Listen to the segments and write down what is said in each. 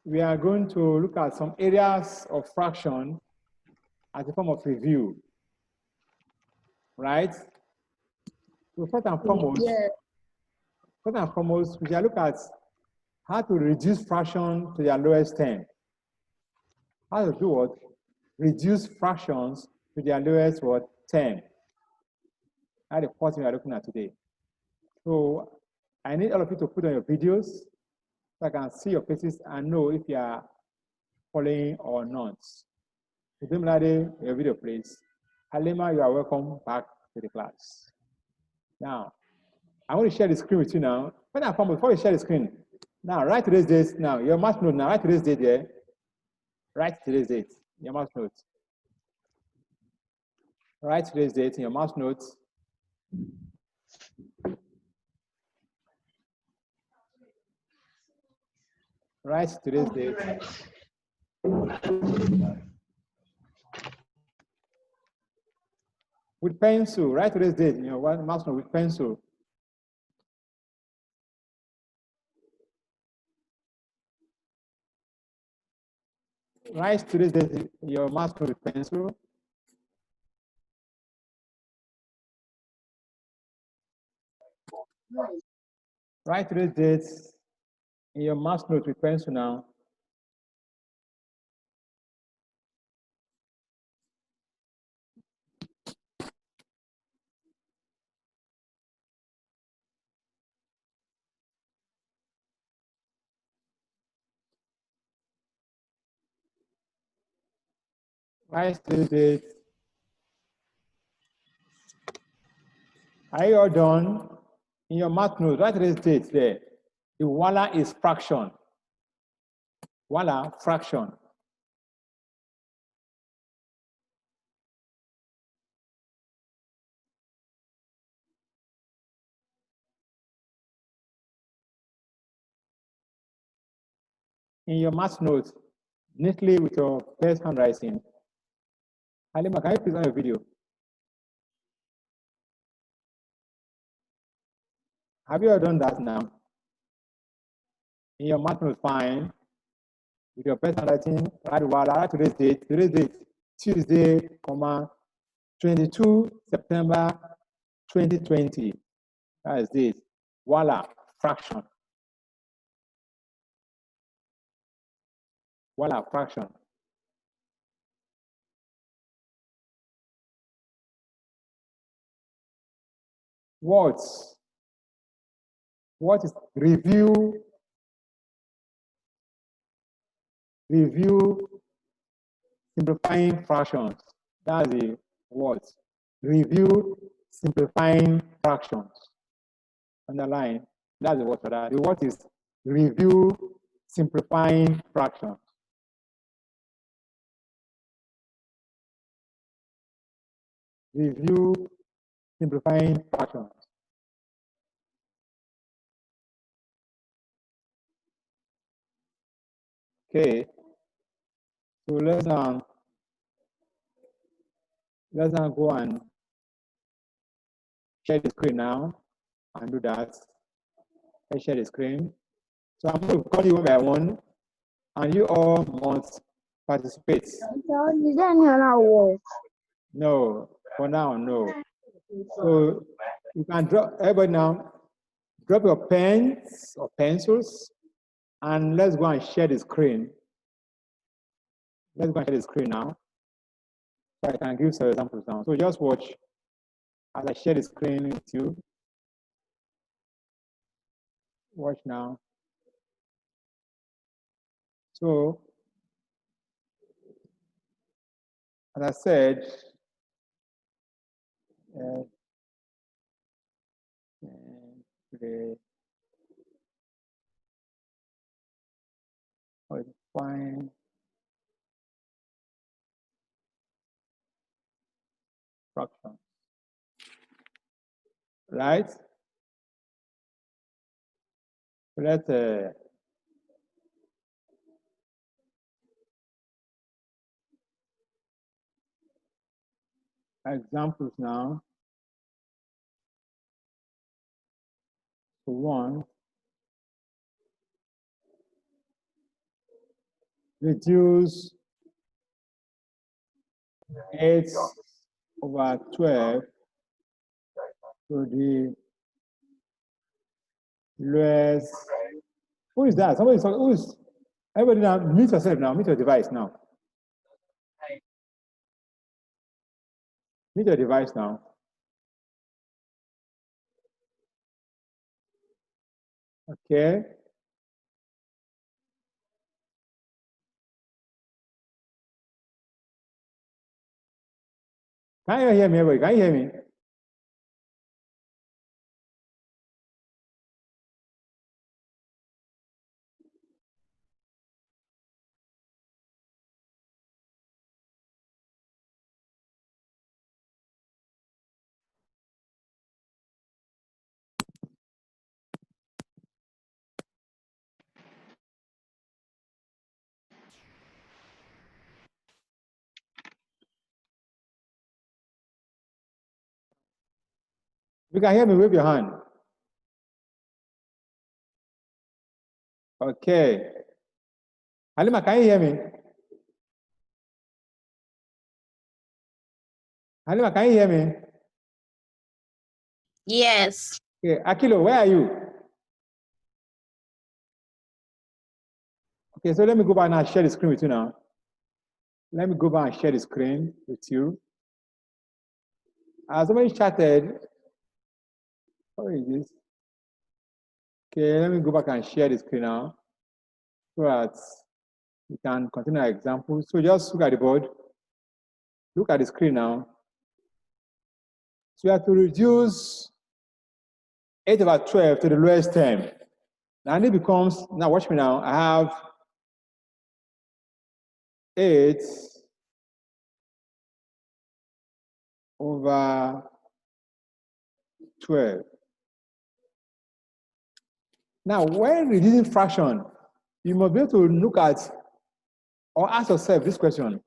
we are going to look at some areas of fraction as a form of review, right? So first and foremost, we shall look at how to reduce fraction to their lowest term. How to do what? Reduce fractions to their lowest what? Term. That's the first thing we are looking at today. So I need all of you to put on your videos so I can see your faces and know if you are following or not. Udumlade, your video, please. Halima, you are welcome back to the class. Now, I want to share the screen with you now. Before you share the screen, now write today's date. Now, your math note. Now, write today's date there. Write today's date. Your math note. Write today's date in your math notes. Write today's date. With pencil, write today's date in your math note with pencil. Write today's date in your math note with pencil. Write today's date in your math note with pencil now. Write today's date. Are you all done? In your math note, write today's date there. The voila is fraction. Voila, fraction. In your math note, neatly with your best handwriting. Halima, can you please on your video? Have you all done that now? In your math note, fine. With your best handwriting, write today's date, Tuesday, 22 September 2020. That is this. Voila, fraction. Voila, fraction. What is review? Review simplifying fractions. That's the what? Review simplifying fractions. Underline. That's the word for that. The word is review simplifying fractions. Review simplifying fractions. Okay. So let's now go and share the screen now and do that. Let's share the screen. So I'm going to call you one by one, and you all must participate. No, for now, no. So you can drop, everybody now, drop your pens or pencils, and let's go and share the screen. Let's go and share the screen now. So I can give some examples now. So just watch as I share the screen with you. Watch now. So, as I said, fine. Fraction. Right? Let's examples now. So 1, reduce 8/12 to the lowest. Who is that? Somebody, who is, everybody now, mute yourself now, mute your device now. Mute your device now. Okay. Can you hear me, everybody? Can you hear me? You can hear me, wave your hand. Okay. Halima, can you hear me? Halima, can you hear me? Yes. Okay, Akilo, where are you? Okay, so let me go back now and share the screen with you now. Let me go back and share the screen with you. Somebody chatted. What is this? Okay, let me go back and share the screen now so that we can continue our example. So just look at the board. Look at the screen now. So you have to reduce 8/12 to the lowest term. Now it becomes, now watch me now, I have 8/12. Now, when reducing fraction, you must be able to look at or ask yourself this question: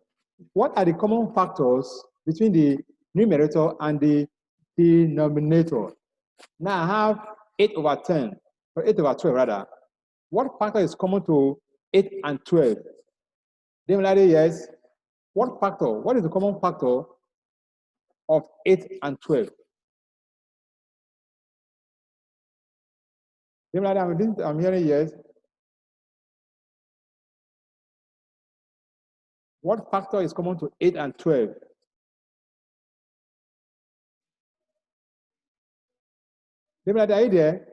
what are the common factors between the numerator and the denominator? Now I have 8/10, or 8/12 rather. What factor is common to 8 and 12? Definitely yes. What factor? What is the common factor of 8 and 12? Definitely I'm hearing yes. What factor is common to 8 and 12? Definitely, are you there?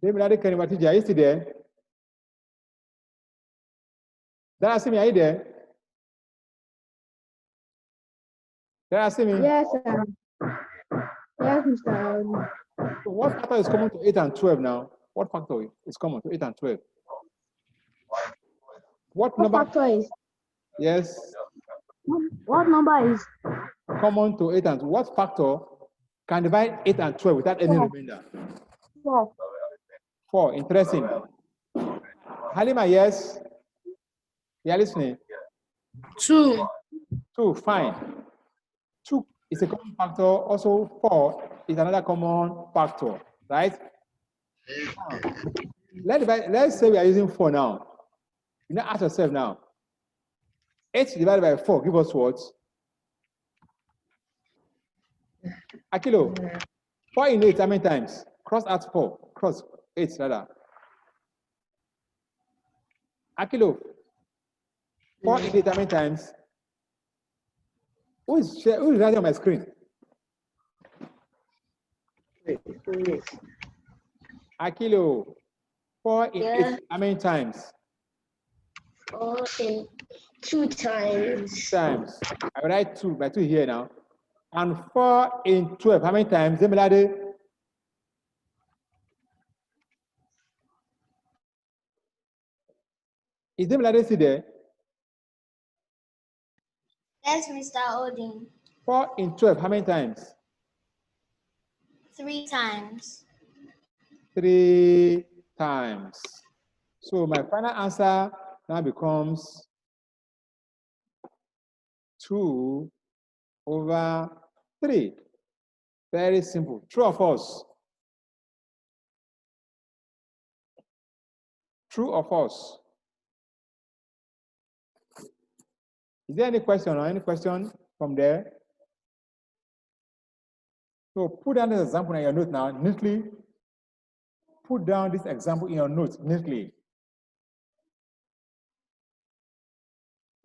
Definitely, Kenimatija, are you still there? Darasimi, are you there? Darasimi? Yes, sir. Yes, Mr. Audi. So what factor is common to 8 and 12 now? What factor is common to 8 and 12? What What number? factor is? Yes, What number is? common to 8 and 12. What factor can divide 8 and 12 without any 4. remainder? 4. 4, interesting. Halima, yes? You are listening? 2. 2, fine. 2 is a common factor. Also, 4 is another common factor, right? Let's say we are using 4 now. You now ask yourself now, 8 divided by 4 give us what? Akilo, 4 in 8, how many times? Cross out 4, cross 8 rather. Akilo, 4 in 8, how many times? Who is writing on my screen? Akilo, 4 in 8, how many times? 4 in 2 times. Times. I will write 2 by 2 here now. And 4 in 12, how many times? Demilade? Is Demilade still there? Yes, Mr. Odin. 4 in 12, how many times? 3 times. 3 times. So my final answer now becomes 2/3. Very simple. True or false? True or false? Is there any question or any question from there? So put down this example in your note now, neatly. Put down this example in your notes neatly.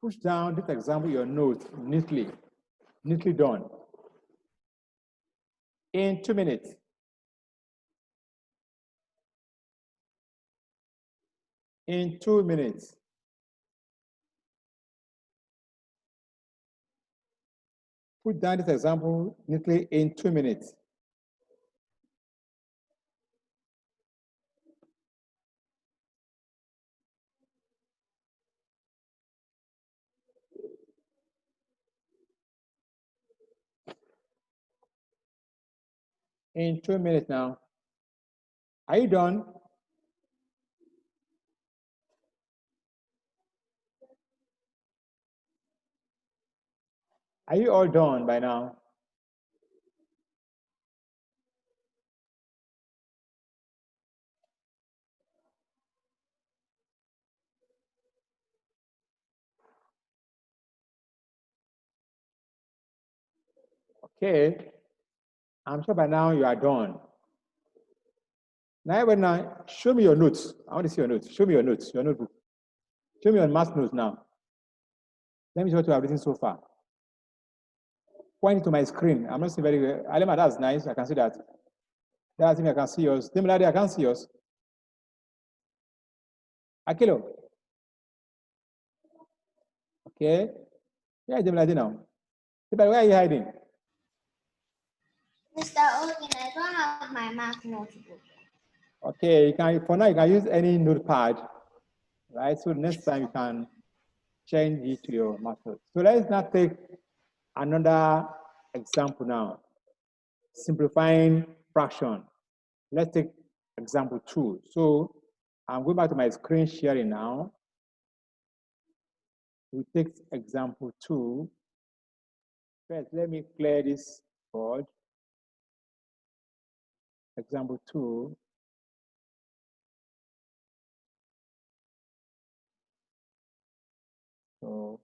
Push down this example in your notes neatly. Neatly done. In 2 minutes. In 2 minutes. Put down this example neatly in 2 minutes. In 2 minutes now. Are you done? Are you all done by now? Okay. I'm sure by now you are done. Now, show me your notes. I want to see your notes. Show me your notes, your notebook. Show me your math notes now. Let me see what you have written so far. Point to my screen. I'm not seeing very well. Alema, that's nice. I can see that. That's me. I can see yours. Demilade, I can see yours. Akilo. Okay. Yeah, Demilade now. But where are you hiding? Mr. Odin, I don't have my math notebook. Okay, you can, for now, you can use any notepad, right? So next time you can change it to your math note. So let's now take another example now. Simplifying fraction. Let's take example 2. So I'm going back to my screen sharing now. We take example 2. First, let me clear this board. Example 2. So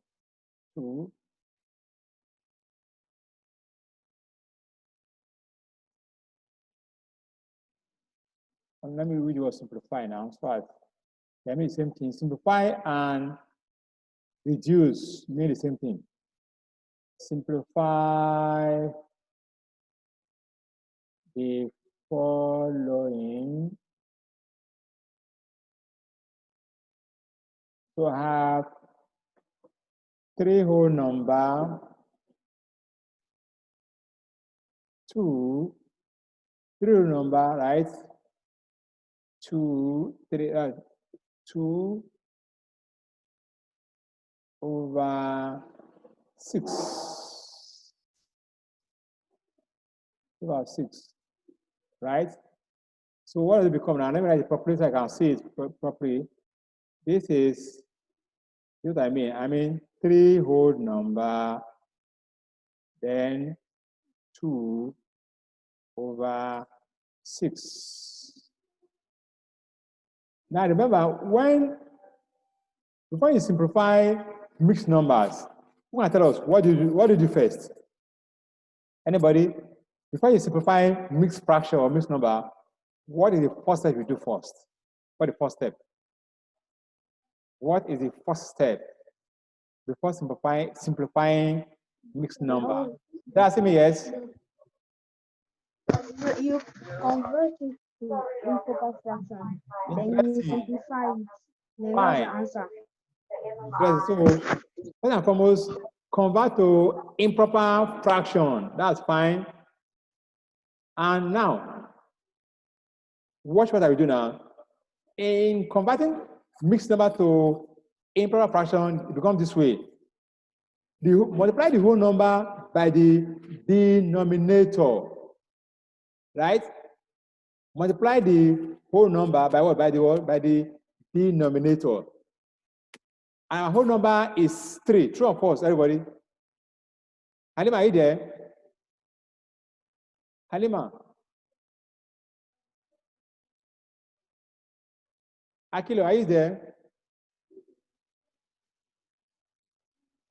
2. And let me read what simplify now. So let me the same thing. Simplify and reduce mean the same thing. Simplify the following. So I have 3 whole number, 2, 3 whole number, right? 2 over 6. Over 6, right? So what does it become now? Let me write it properly so I can see it properly. This is what I mean. I mean 3 whole number, then 2 over 6. Now remember, before you simplify mixed numbers, who can tell us what do you do first? Anybody? Before you simplify mixed fraction or mixed number, what is the first step you do first? What is the first step? What is the first step before simplifying mixed number? That's me, yes. You convert it to improper fraction. Then you simplify it. Then that's the answer. Yes, so first and foremost, convert to improper fraction. That's fine. And now, watch what I will do now. In converting mixed number to improper fraction, it becomes this way. Multiply the whole number by the denominator, right? Multiply the whole number by what? By the denominator. And our whole number is 3. True or false, everybody? Halima, are you there? Halima? Akilo, are you there?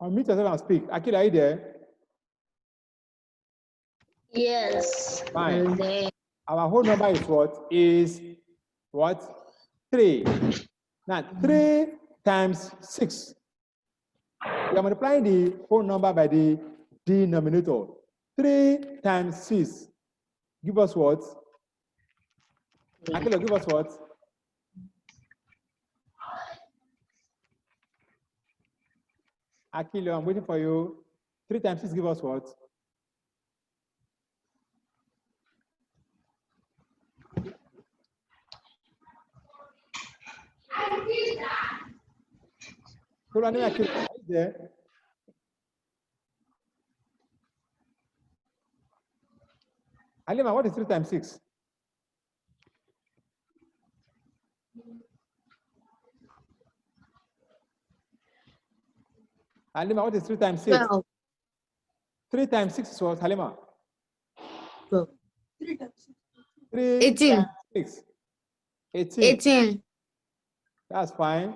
Unmute yourself and speak. Akilo, are you there? Yes. Fine. And then Our whole number is what? Is what? 3. Now, 3 times 6. We are multiplying the whole number by the denominator. 3 times 6. Give us what? Akilo, give us what? Akilo, I'm waiting for you. 3 times 6 give us what? Akilo, are you there? Halima, what is 3 times 6? Halima, what is 3 times 6? 12. 3 times 6 is what, Halima? 12. 3 18. times 6. 18. 18. That's fine.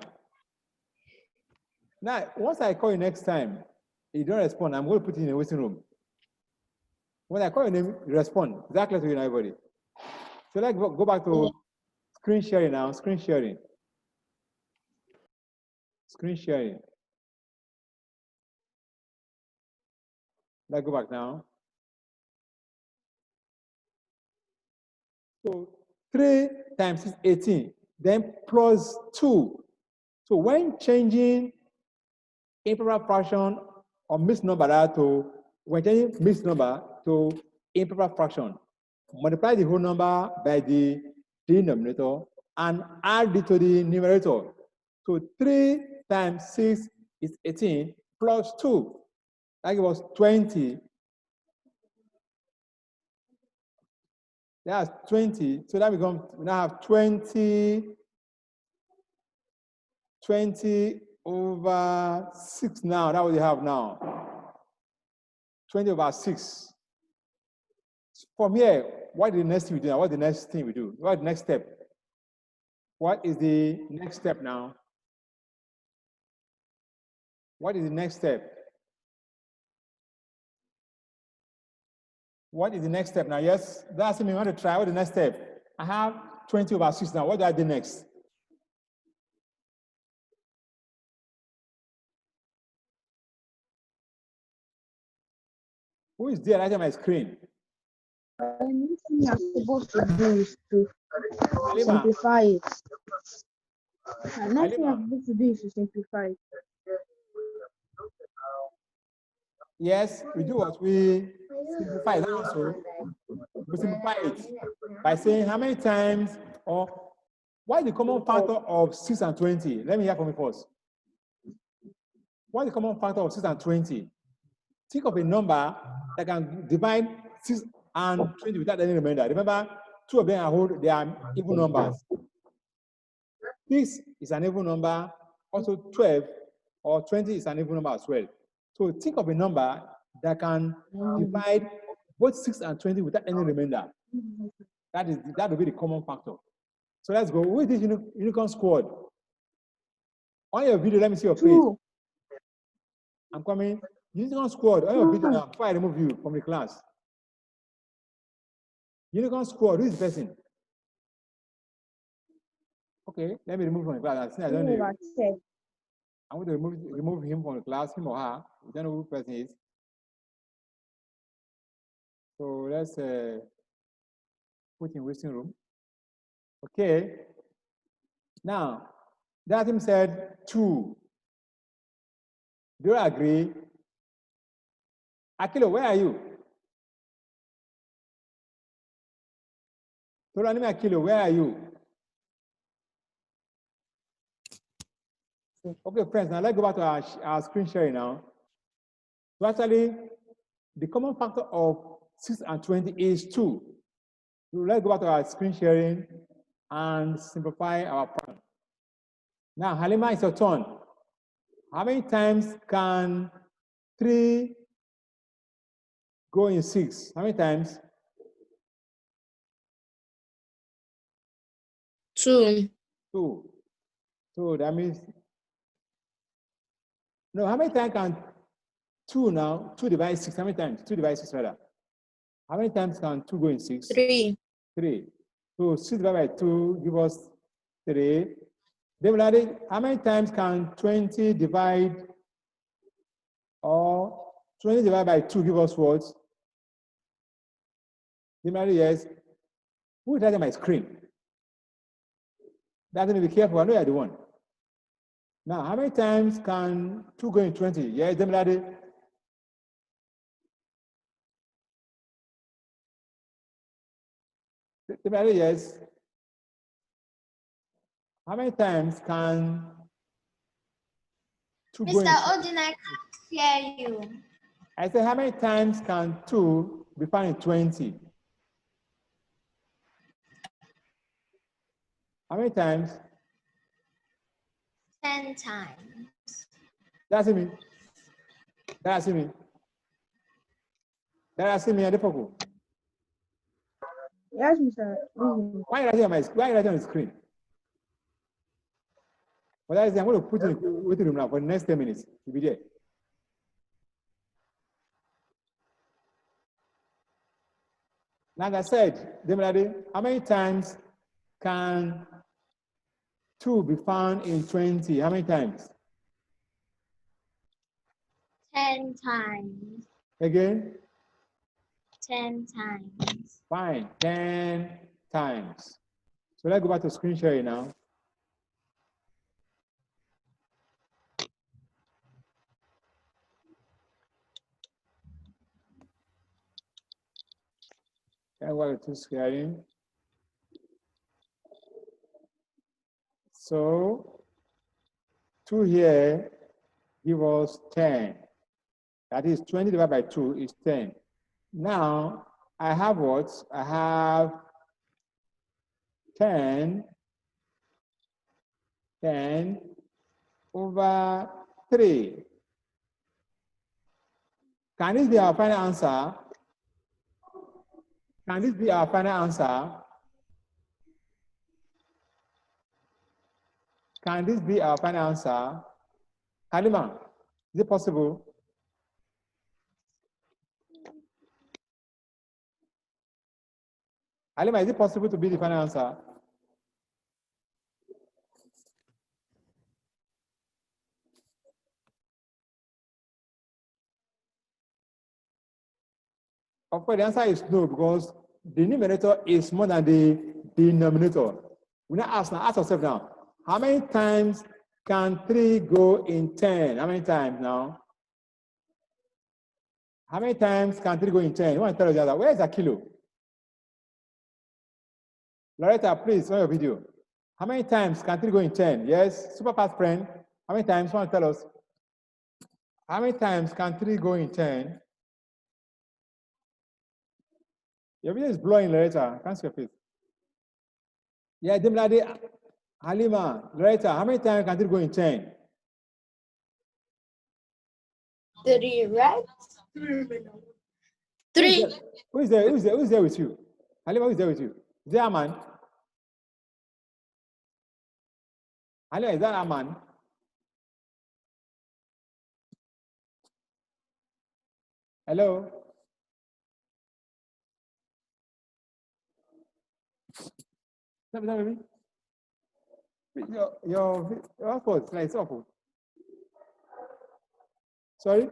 Now, once I call you next time, you don't respond, I'm going to put you in a waiting room. When I call your name, you respond. Exactly to you, everybody. So let's go back to screen sharing now. Screen sharing. Screen sharing. Let's go back now. So 3 times 6 is 18, then plus 2. So when changing improper fraction or mixed number to, when changing mixed number to improper fraction, multiply the whole number by the denominator and add it to the numerator. So 3 times 6 is 18 plus 2. That gives us 20. That's 20. So that we now have 20 over 6 now. That's what we have now. 20 over 6. From here, what is the next thing we do now? What's the next thing we do? What's the next step? What is the next step now? What is the next step? What is the next step now? Yes, that's me. We want to try. What's the next step? I have 20 over 6 now. What do I do next? Who is there right on my screen? Anything you're supposed to do is to Halima. simplify it. And nothing you're Halima. supposed to do is to simplify it. Yes, we do what? We simplify it also. We simplify it by saying how many times or what is the common factor of 6 and 20? Let me hear from you first. What is the common factor of 6 and 20? Think of a number that can divide 6 and 20 without any remainder. Remember, two of them are whole, they are even numbers. 6 is an even number, also 12 or 20 is an even number as well. So think of a number that can divide both 6 and 20 without any remainder. That will be the common factor. So let's go. Who is this unicorn squad? On your video, let me see your face. I'm coming. Unicorn squad, on your video now, before I remove you from the class. Unicorn squad, who is the person? Okay, let me remove from the class. I don't know. I'm going to remove him from the class, him or her. We don't know who the person is. So let's put in waiting room. Okay. Now, that him said 2. Do you agree? Akilo, where are you? Tolanime Akilo, where are you? Okay, friends, now let's go back to our screen sharing now. So actually, the common factor of 6 and 20 is 2. So let's go back to our screen sharing and simplify our problem. Now, Halima, it's your turn. How many times can 3 go in 6? How many times? 2. 2. So that means, no, how many times can 2 now? 2 divided 6, how many times? 2 divided 6 rather. How many times can 2 go in 6? 3. 3. So 6 divided by 2 give us 3. Then how many times can 20 divide or 20 divided by 2 give us what? Yes. Who is that on my screen? That's going to be careful. I know you're the one. Now, how many times can 2 go in 20? Yes, Demilade? Demilade, yes. How many times can 2 go in? Mr. Odin, I can't hear you. I said, how many times can 2 be found in 20? How many times? 10 times. That's me. That's me. That's me. Yes, Mr. Reason. Why are you writing on the screen? Well, that is, I'm going to put it in the waiting room now for the next 10 minutes. You'll be there. Like I said, Demilade, how many times can 2 be found in 20? How many times? 10 times. Again? 10 times. Fine, 10 times. So let's go back to screen sharing now. And what to sharing. So 2 here give us 10. That is 20 divided by 2 is 10. Now I have what? I have 10 over 3. Can this be our final answer? Can this be our final answer? Can this be our final answer? Halima, is it possible? Halima, is it possible to be the final answer? Of course, the answer is no, because the numerator is more than the denominator. We now ask ourselves now, how many times can 3 go in 10? How many times now? How many times can 3 go in 10? You want to tell us the other? Where is that kilo? Loretta, please, on your video. How many times can 3 go in 10? Yes, super fast friend. How many times? You want to tell us? How many times can 3 go in 10? Your video is blowing, Loretta. Can't see your face. Yeah, Demilade, Halima, Loretta, how many times can 3 go in 10? 3, right? 3. Who is there? Who's there with you? Halima, who is there with you? Is there a man? Halima, is that a man? Hello? Tell me. Your passport is awful. Sorry?